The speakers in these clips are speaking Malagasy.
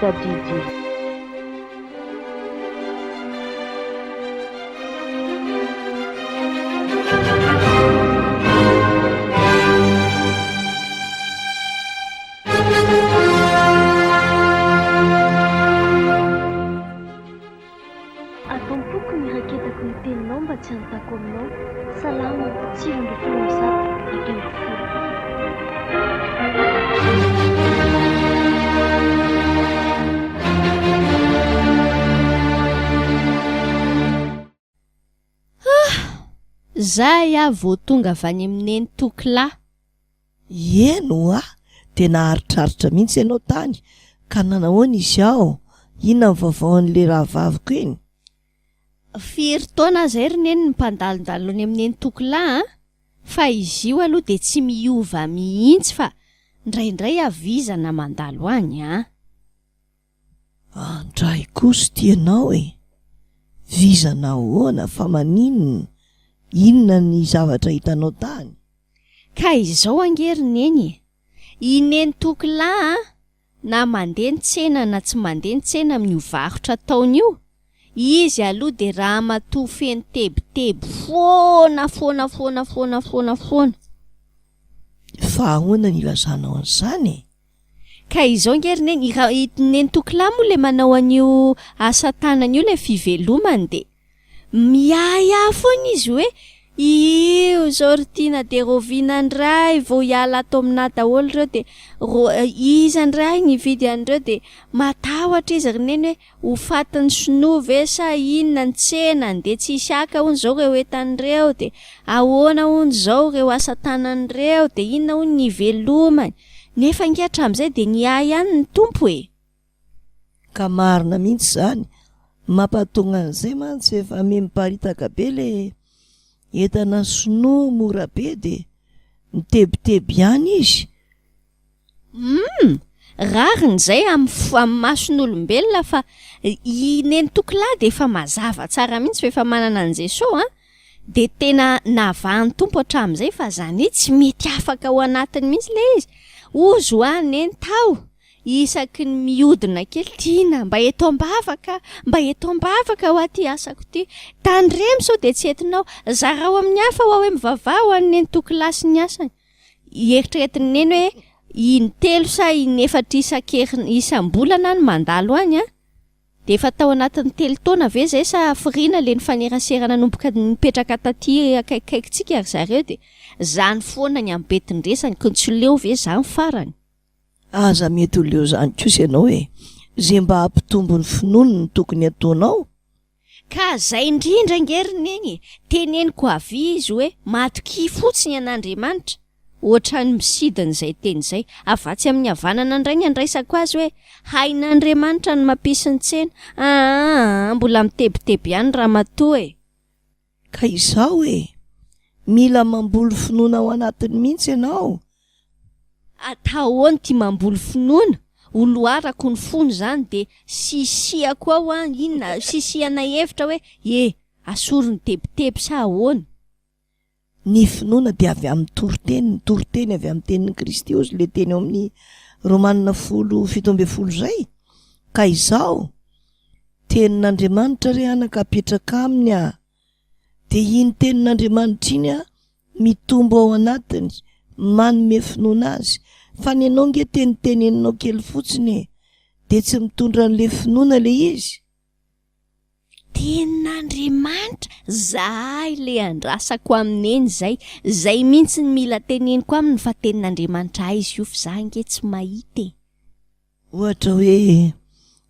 tadidi. Atampoko miraketako ny teninao mba tsy hanontako aminao. Salama, tsiro ny folo zato, ekeny folo. Zay vao tonga avy any amin'eny Tokilahy. Eno dia naharitraritra mihitsy ianao tany ka nanahoana izy ao? Inona ny vaovaon'le rahavaviko iny? Firy taona zay ry neny ny mpandalondalo any amin'eny Tokilahy fa izy io aloha dia tsy miova mihitsy fa ndraindray avizana mandalo any Andray kosa tianao vizana ahoana fa maninona? Inona ny zavatra hitanao tany? Ka izao angery neny ineny Tokilahy na mandeha ny tsena na tsy mandeha ny tsena amin'ny varotra taony io, izy aloha dia raha matoa feno tebotebo foana. Fa ahoana ny ilazanao an'izany? Ka izao ngery neny Tokilahy moa le manao an'io asa tanana io le fivelomany dia miaya foana izy hoe io zao ry tiana de roviana andray vao hiala ato amina daholo reo de izy andray ny vidy andreo de matahotra izy reneny hoe ho fatiny sinoa ve sa inona ny tsena de tsisy aka hono zao reo entandreo de ahoana hono zao reo asa tanandreo de inona hono ny velomany nefa ngiatra am'izay de niay ihany ny tompo ka marina mihitsy zany mampatonga an'izay mantsy efa miparitaka be le entana sinoa mora be de mitebiteby ihany izy. Rariny zay amin'ny mason'olombelona fa ineny Tokilahy de efa mazava tsara mihitsy fa efa manana an'izay so de tena navahan'ny tompo hatramin'izay fa zany tsy mety afaka ao anatiny mihitsy le izy ozo neny tao isaky ny miodina kely tiana mba eto ambavaka ho aty asako ty tandremo sao de tsy entinao zarao amin'ny hafa hoe mivavao aneny Tokilahy sy ny asany eritreretiny neny hoe in-telo sa in-efatra isam-bolana ny mandalo any de efa tao anatin'ny telo taona ve zay sa firiana le nifaneraserana nomboka nipetraka taty akaikaikintsika ry zareo de zany foana ny ambetindresany ka tsy leo ve zany farany aza mety ho leo zany kosa ianao zay mba hampitombo ny finono ny tokony ataonao ka zay indrindra ngeriny eny teneniko avy izy hoe matoki fotsiny an'Andriamanitra ohatrany misidiny zay teny zay avatsy amin'ny havanana indray ny andraisako azy hoe hain'Andriamanitra ny mampisy ny tsena mbola mitebiteby ihany raha matoa ka izao mila mamboly finoana ao anatiny mihitsy ianao atahoany ty mamboly finoana oloarako ny fony zany de sisiako ao inona sisiana hevitra hoe asorony tebiteby sa ahoana ny finoana dia avy amin'ny toriteny avy amin'ny tenin'ny Kristy ozy le teny ao amin'ny Romanina 10:17 zay ka izao tenin'Andriamanitra re anaka apetraka aminy de iny tenin'Andriamanitra iny mitombo ao anatiny manome finoana azy fa ny anao nge teniteneninao kely fotsiny de tsy mitondra an'le finoana le izy tenin'Andriamanitra zahay le andrasako amineny zay mihitsy ny mila teneniko aminy fa tenin'Andriamanitra izy io fa za nge tsy mahita ohatra hoe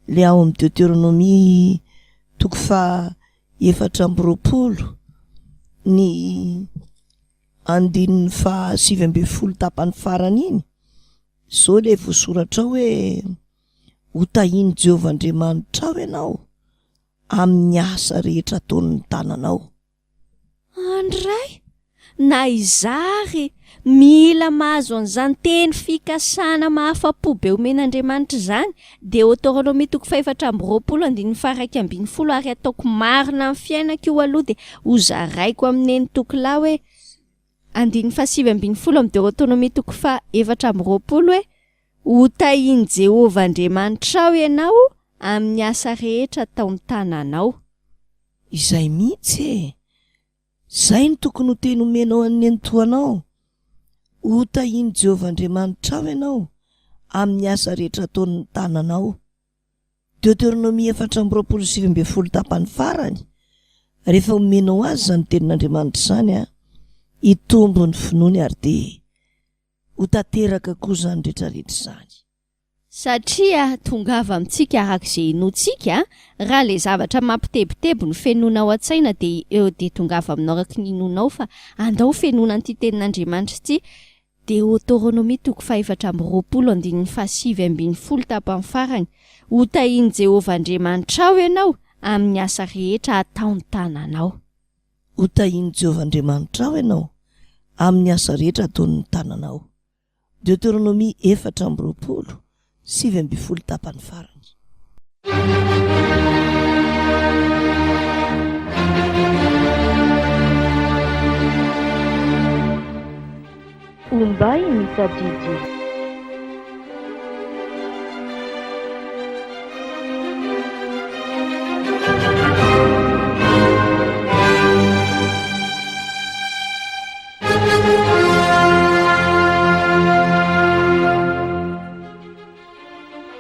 le ao amin'ny Deutéronomie 4:20 ny 7:10 tapany farany iny zao le voasoratra hoe ho tahiny Jehovah Andriamanitra ao ianao amin'ny asa rehetra ataon'ny tananao andray na izary mila mahazo an'izany teny fikasana mahafapo be omen'Andriamanitra zany de Deutéronomie 4:20 ary ataoko marina amin'ny fiainako io aloha de hozaraiko amin'eny Tokilahy hoe 7:20 amin'ny Deutéronomie 4:20 hoe ho tahiny Jehovah Andriamanitra ianao amin'ny asa rehetra ataony tananao. Izay mihitsy e, zay ny tokony ho teny omenao an'ny antoanao. Ho tahiny Jehovah Andriamanitra ianao amin'ny asa rehetra ataony tananao. Deutéronomie 4:7 tapany farany. Rehefa omenao azy zany tenin'Andriamanitra zany hitombo ny finoany ary dia ho tanteraka koa zany rehetrarehetra zany. Satria tongava amintsika arak'izay inontsika raha le zavatra mampitebitebo ny fenonao an-tsaina dia eo dia tongava aminao araka ny inonao fa andao fenona an'ity tenin'Andriamanitra ity. Dia Deutéronomie 4:20 tapany farany. Ho tahiny Jehovah Andriamanitra ianao amin'ny asa rehetra ataony tananao. Ho tahiny Jehovah Andriamanitra ianao amin'ny asa rehetra ataony tananao. Deutéronomie 4:20 tapany farany. Ombay mitadidi.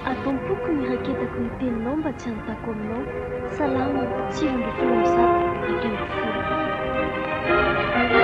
Atampoko ny raketako ny teninao mba tsy hanontako aminao. Salamo 7:20 hatrany 10.